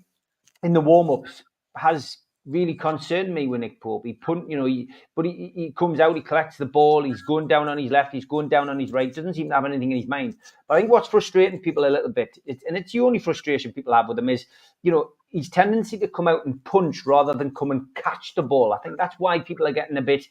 in the warm-ups has really concerned me with Nick Pope. He comes out, he collects the ball, he's going down on his left, he's going down on his right, doesn't seem to have anything in his mind. But I think what's frustrating people a little bit, and it's the only frustration people have with him, is, his tendency to come out and punch rather than come and catch the ball. I think that's why people are getting a bit,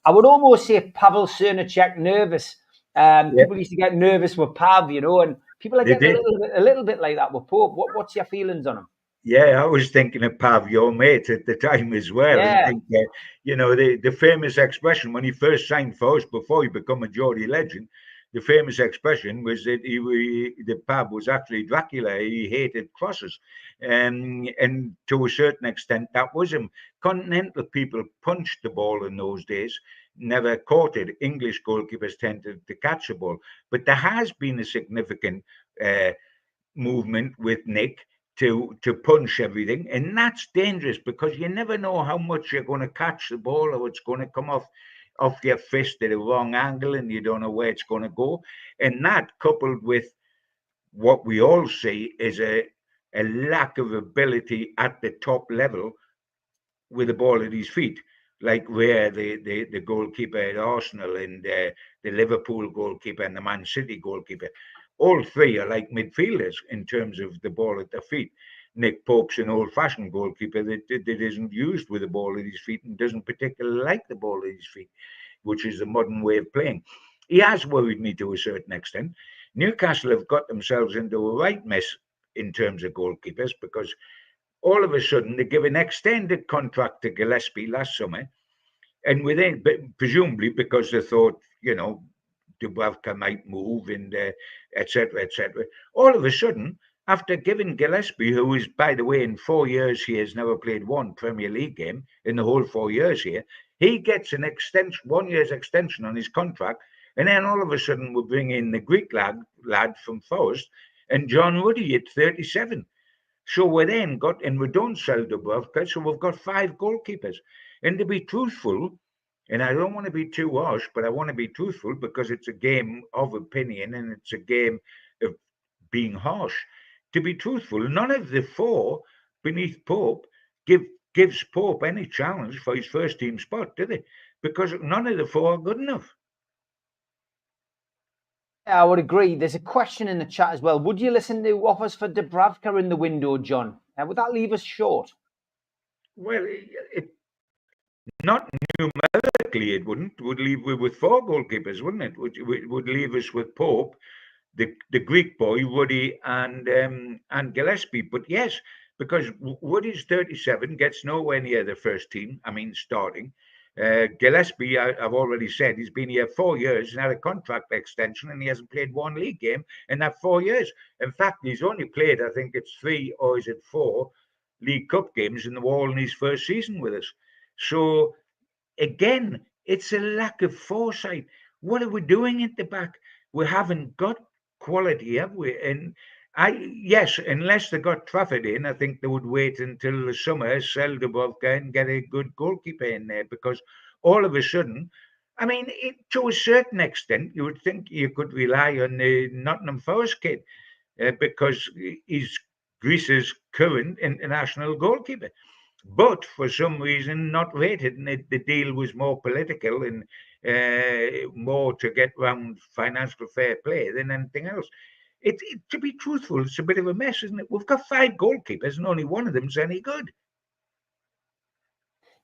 I would almost say, Pavel Cernacek nervous. People used to get nervous with Pav, and people are getting a little bit like that with Pope. What's your feelings on him? Yeah, I was thinking of Pav, your mate, at the time as well. Yeah. And think, the famous expression when he first signed for us, before he became a Geordie legend, the famous expression was that the Pav was actually Dracula. He hated crosses. And to a certain extent, that was him. Continental people punched the ball in those days, never caught it. English goalkeepers tended to catch the ball. But there has been a significant movement with Nick to punch everything, and that's dangerous because you never know how much you're going to catch the ball, or it's going to come off your fist at a wrong angle, and you don't know where it's going to go. And that, coupled with what we all see, is a lack of ability at the top level with the ball at his feet, like where the goalkeeper at Arsenal and the Liverpool goalkeeper and the Man City goalkeeper, all three are like midfielders in terms of the ball at their feet. Nick Pope's an old-fashioned goalkeeper that isn't used with the ball at his feet and doesn't particularly like the ball at his feet, which is the modern way of playing. He has worried me to a certain extent. Newcastle have got themselves into a right mess in terms of goalkeepers, because all of a sudden they give an extended contract to Gillespie last summer, and within, presumably because they thought, Dubravka might move, and etc., etc. All of a sudden, after giving Gillespie, who is, by the way, in 4 years he has never played one Premier League game in the whole 4 years here, he gets an extension, 1 year's extension on his contract, and then all of a sudden we bring in the Greek lad from Forest and John Ruddy at 37. So we don't sell Dubravka, so we've got 5 goalkeepers. And to be truthful, and I don't want to be too harsh, but I want to be truthful because it's a game of opinion and it's a game of being harsh. To be truthful, none of the 4 beneath Pope gives Pope any challenge for his first team spot, do they? Because none of the 4 are good enough. Yeah, I would agree. There's a question in the chat as well. Would you listen to offers for Dubravka in the window, John? Would that leave us short? Well, not numerically, it wouldn't. It would leave with 4 goalkeepers, wouldn't it? It would leave us with Pope, the Greek boy, Woody, and Gillespie. But yes, because Woody's 37, gets nowhere near the first team. I mean, starting. Gillespie, I've already said, he's been here 4 years and had a contract extension, and he hasn't played 1 league game in that 4 years. In fact, he's only played, I think it's 3 or is it 4 League Cup games, and they were all in his first season with us. So again, it's a lack of foresight. What are we doing at the back? We haven't got quality, have we? And yes, unless they got Trafford in, I think they would wait until the summer, sell Dubravka and get a good goalkeeper in there, because all of a sudden, I mean, to a certain extent, you would think you could rely on the Nottingham Forest kid because he's Greece's current international goalkeeper. But for some reason, not rated, and the deal was more political and more to get round financial fair play than anything else. To be truthful, it's a bit of a mess, isn't it? We've got 5 goalkeepers and only one of them's any good.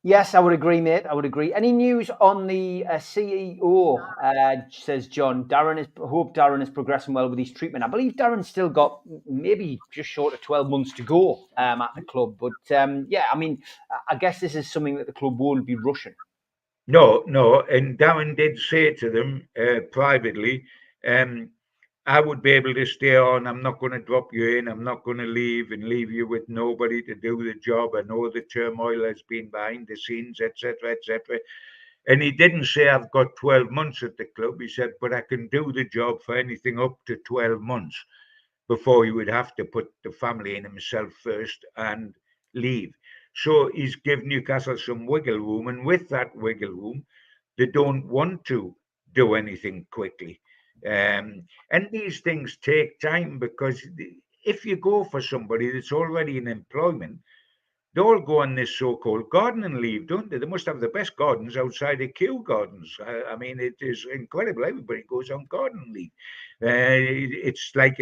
Yes, I would agree, mate. I would agree. Any news on the CEO, says John. Hope Darren is progressing well with his treatment. I believe Darren's still got maybe just short of 12 months to go at the club. But yeah, I mean, I guess this is something that the club won't be rushing. No. And Darren did say to them privately, I would be able to stay on. I'm not going to drop you in. I'm not going to leave you with nobody to do the job. I know the turmoil has been behind the scenes, etc., etc. And he didn't say I've got 12 months at the club. He said, but I can do the job for anything up to 12 months before he would have to put the family and himself first and leave. So he's given Newcastle some wiggle room, and with that wiggle room, they don't want to do anything quickly. And these things take time, because if you go for somebody that's already in employment, they all go on this so-called gardening leave, don't they? They must have the best gardens outside of Kew Gardens. I mean, it is incredible. Everybody goes on gardening leave. It's like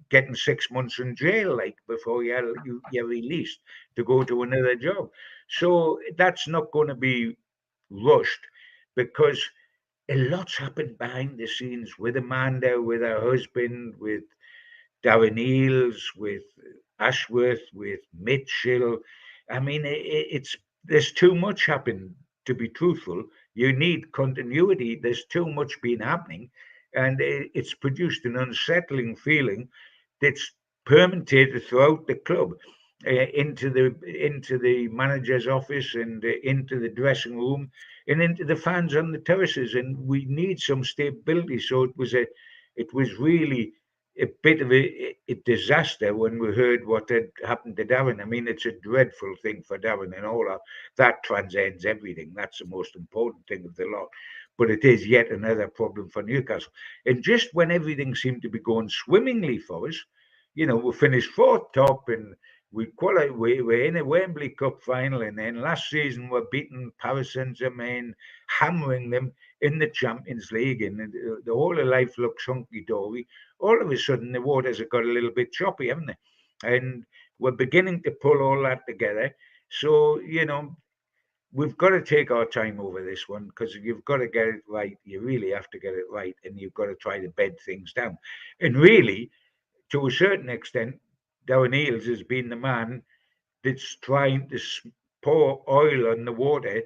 getting 6 months in jail, like before you're released to go to another job. So that's not going to be rushed, because a lot's happened behind the scenes with Amanda, with her husband, with Darren Eales, with Ashworth, with Mitchell. I mean, it's there's too much happened, to be truthful. You need continuity. There's too much been happening, and it's produced an unsettling feeling that's permeated throughout the club, into the manager's office, and into the dressing room, and into the fans on the terraces. And we need some stability. So it was really a bit of a disaster when we heard what had happened to Darren. I mean, it's a dreadful thing for Darren, and all that transcends everything. That's the most important thing of the lot. But it is yet another problem for Newcastle. And just when everything seemed to be going swimmingly for us, we finished fourth top, and we're in a Wembley Cup final, and then last season we're beating Paris Saint-Germain, hammering them in the Champions League, and the whole of life looks hunky-dory. All of a sudden, the waters have got a little bit choppy, haven't they? And we're beginning to pull all that together. So, we've got to take our time over this one, because you've got to get it right. You really have to get it right, and you've got to try to bed things down. And really, to a certain extent, Darren Eales has been the man that's trying to pour oil on the water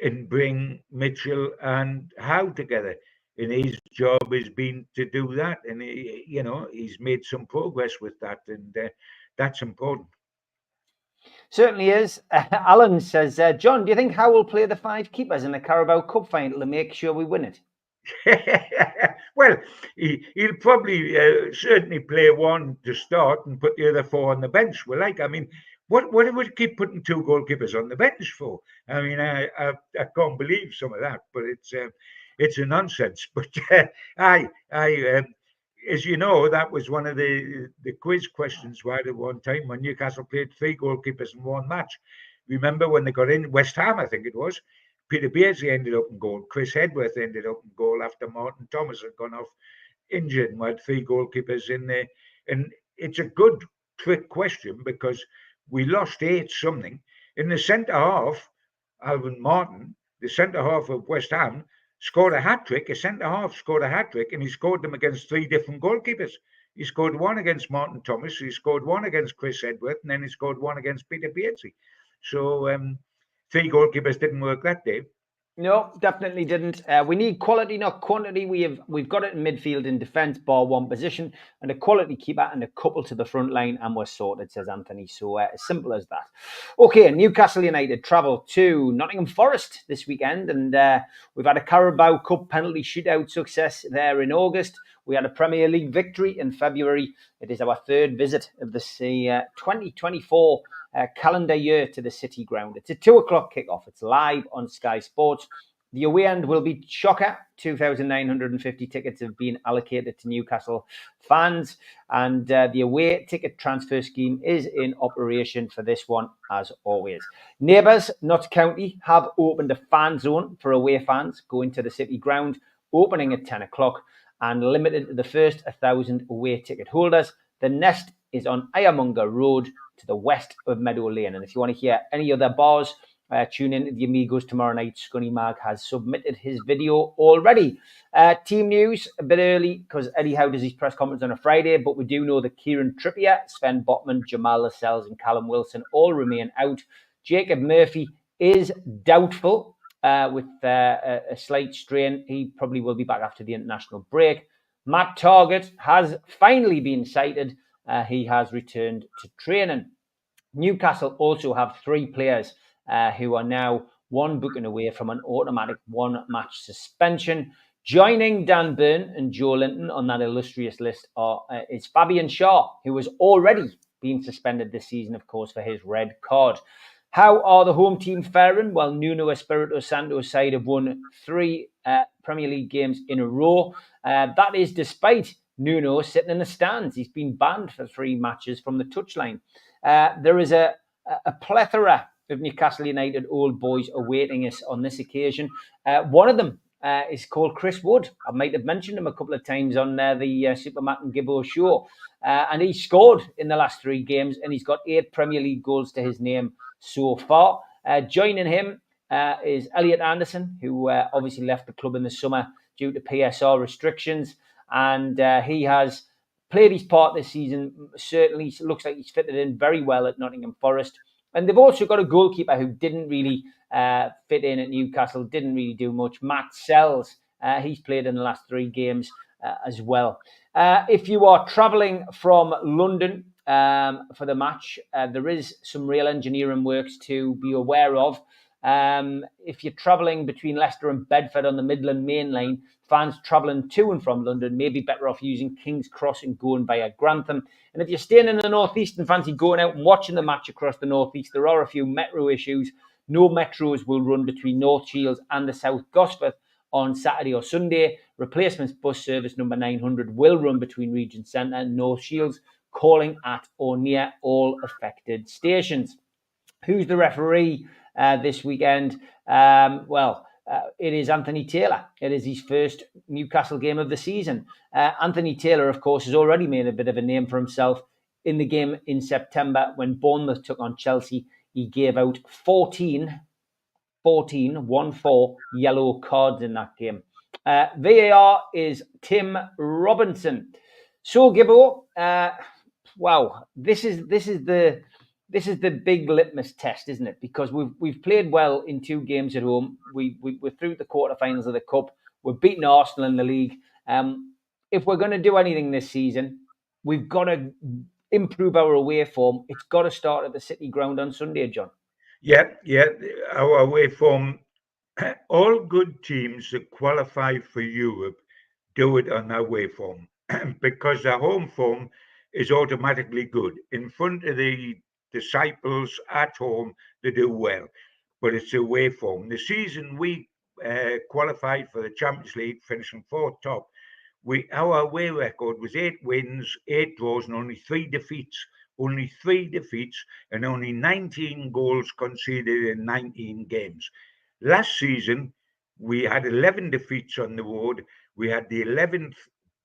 and bring Mitchell and Howe together. And his job has been to do that. And, he's made some progress with that. And that's important. Certainly is. Alan says, John, do you think Howe will play the 5 keepers in the Carabao Cup final to make sure we win it? Well, he'll probably certainly play one to start and put the other 4 on the bench. I mean, what would we keep putting 2 goalkeepers on the bench for? I mean, I can't believe some of that, but it's a nonsense. But as you know, that was one of the quiz questions right at one time when Newcastle played 3 goalkeepers in one match. Remember when they got in West Ham, I think it was. Peter Beardsley ended up in goal. Chris Hedworth ended up in goal after Martin Thomas had gone off injured, and we had 3 goalkeepers in there. And it's a good trick question, because we lost 8-something. In the centre half, Alvin Martin, the centre half of West Ham, scored a hat-trick. A centre-half scored a hat-trick, and he scored them against 3 different goalkeepers. He scored one against Martin Thomas, he scored one against Chris Hedworth, and then he scored one against Peter Beardsley. So 3 goalkeepers didn't work that day. No, definitely didn't. We need quality, not quantity. We've got it in midfield in defence, bar one position, and a quality keeper and a couple to the front line, and we're sorted, says Anthony. So as simple as that. Okay, Newcastle United travel to Nottingham Forest this weekend, and we've had a Carabao Cup penalty shootout success there in August. We had a Premier League victory in February. It is our 3rd visit of the 2024 calendar year to the City Ground. It's a 2:00 kickoff. It's live on Sky Sports. The away end will be shocker. 2,950 tickets have been allocated to Newcastle fans, and the away ticket transfer scheme is in operation for this one, as always. Neighbours, Notts County, have opened a fan zone for away fans going to the City Ground, opening at 10 o'clock and limited to the first 1,000 away ticket holders. The nest is on Ironmonger Road to the west of Meadow Lane. And if you want to hear any other bars, tune in to the Amigos tomorrow night. Scunny Mag has submitted his video already. Team news, a bit early because Eddie Howe does his press conference on a Friday, but we do know that Kieran Trippier, Sven Botman, Jamal Lascelles and Callum Wilson all remain out. Jacob Murphy is doubtful with a slight strain. He probably will be back after the international break. Matt Targett has finally been sighted. He has returned to training. Newcastle also have 3 players who are now 1 booking away from an automatic 1-match suspension. Joining Dan Burn and Joe Linton on that illustrious list is Fabian Schär, who has already been suspended this season, of course, for his red card. How are the home team faring? Well, Nuno Espirito Santo's side have won 3 Premier League games in a row. That is despite Nuno sitting in the stands. He's been banned for 3 matches from the touchline. There is a plethora of Newcastle United old boys awaiting us on this occasion. One of them is called Chris Wood. I might have mentioned him a couple of times on the Super Matt and Gibbo show. And he scored in the last 3 games, and he's got 8 Premier League goals to his name so far. Joining him is Elliot Anderson, who obviously left the club in the summer due to PSR restrictions. And he has played his part this season. Certainly looks like he's fitted in very well at Nottingham Forest. And they've also got a goalkeeper who didn't really fit in at Newcastle, didn't really do much. Matt Sells, he's played in the last 3 games as well. If you are travelling from London for the match, there is some rail engineering works to be aware of. If you're travelling between Leicester and Bedford on the Midland Main Line, fans travelling to and from London may be better off using King's Cross and going via Grantham. And if you're staying in the northeast and fancy going out and watching the match across the northeast, there are a few metro issues. No metros will run between North Shields and the South Gosforth on Saturday or Sunday. Replacement bus service number 900 will run between Regent Centre and North Shields, calling at or near all affected stations. Who's the referee this weekend? It is Anthony Taylor. It is his first Newcastle game of the season. Anthony Taylor, of course, has already made a bit of a name for himself in the game in September when Bournemouth took on Chelsea. He gave out 14 yellow cards in that game. VAR is Tim Robinson. So, Gibbo, wow, this is the big litmus test, isn't it? Because we've played well in 2 games at home. We're through the quarterfinals of the Cup. We're beating Arsenal in the league. If we're going to do anything this season, we've got to improve our away form. It's got to start at the City Ground on Sunday, John. Yeah. Our away form. All good teams that qualify for Europe do it on their away form because their home form is automatically good. In front of the disciples at home, they do well, but it's away form. The season we qualified for the Champions League, finishing 4th top, our away record was 8 wins, 8 draws, and only 3 defeats. Only 3 defeats and only 19 goals conceded in 19 games. Last season, we had 11 defeats on the road. We had the 11th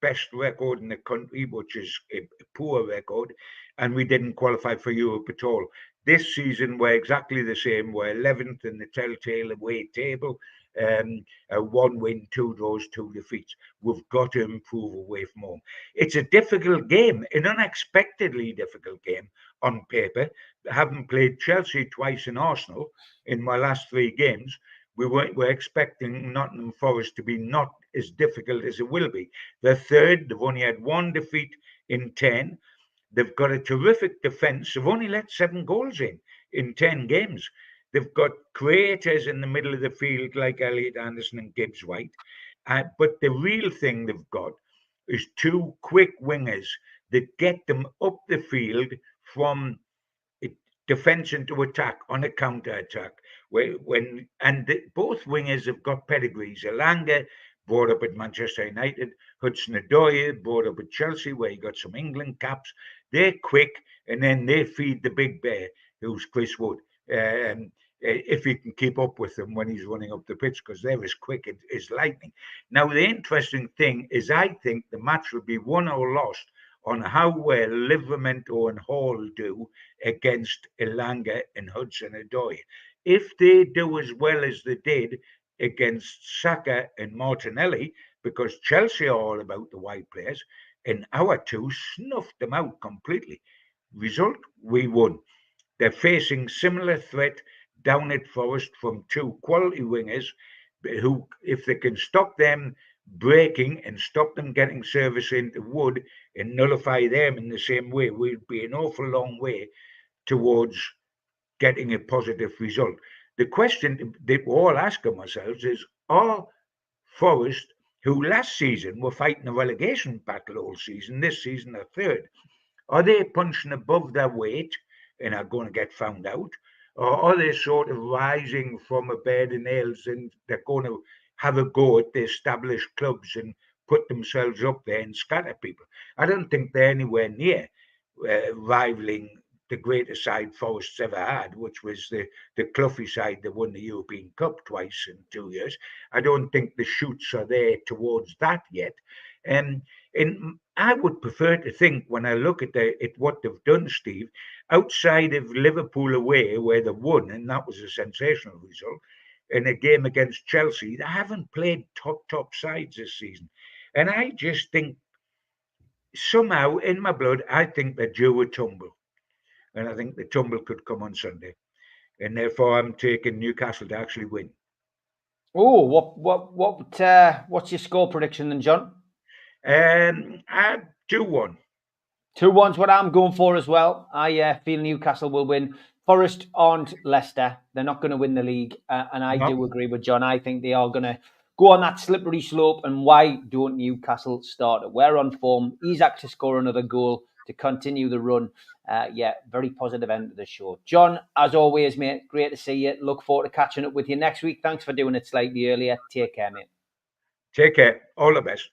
best record in the country, which is a poor record, and we didn't qualify for Europe at all. This season, we're exactly the same. We're 11th in the telltale away table. 1 win, 2 draws, 2 defeats. We've got to improve away from home. It's a difficult game, an unexpectedly difficult game on paper. Having played Chelsea twice and Arsenal in my last 3 games, we're expecting Nottingham Forest to be not as difficult as it will be. They're 3rd. They've only had 1 defeat in 10. They've got a terrific defence. They've only let 7 goals in 10 games. They've got creators in the middle of the field like Elliot Anderson and Gibbs White. But the real thing they've got is 2 quick wingers that get them up the field from defence into attack on a counter-attack. Both wingers have got pedigrees. Elanga, brought up at Manchester United. Hudson-Odoi, brought up at Chelsea, where he got some England caps. They're quick, and then they feed the big bear, who's Chris Wood. If he can keep up with them when he's running up the pitch, because they're as quick as lightning. Now, the interesting thing is I think the match will be won or lost on how well Livramento and Hall do against Elanga and Hudson-Odoi. If they do as well as they did against Saka and Martinelli, because Chelsea are all about the wide players, and our 2 snuffed them out completely. Result, we won. They're facing similar threat down at Forest from 2 quality wingers who, if they can stop them breaking and stop them getting service into Wood and nullify them in the same way, we'll be an awful long way towards getting a positive result. The question that we're all asking ourselves is, are Forest, who last season were fighting a relegation battle all season, this season they're 3rd, are they punching above their weight and are going to get found out? or are they sort of rising from a bed of nails and they're going to have a go at the established clubs and put themselves up there and scatter people? I don't think they're anywhere near rivaling the greatest side Forest's ever had, which was the Cloughie side that won the European Cup twice in 2 years. I don't think the shoots are there towards that yet. And I would prefer to think, when I look at what they've done, Steve, outside of Liverpool away, where they won, and that was a sensational result, in a game against Chelsea, they haven't played top sides this season. And I just think, somehow in my blood, I think they're due a tumble. And I think the tumble could come on Sunday. And therefore, I'm taking Newcastle to actually win. Oh, what's your score prediction then, John? 2-1. 2-1's what I'm going for as well. I feel Newcastle will win. Forest aren't Leicester. They're not going to win the league. And I do agree with John. I think they are going to go on that slippery slope. And why don't Newcastle start it? We're on form. Isak to score another goal to continue the run. Very positive end of the show. John, as always, mate, great to see you. Look forward to catching up with you next week. Thanks for doing it slightly earlier. Take care, mate. Take care. All the best.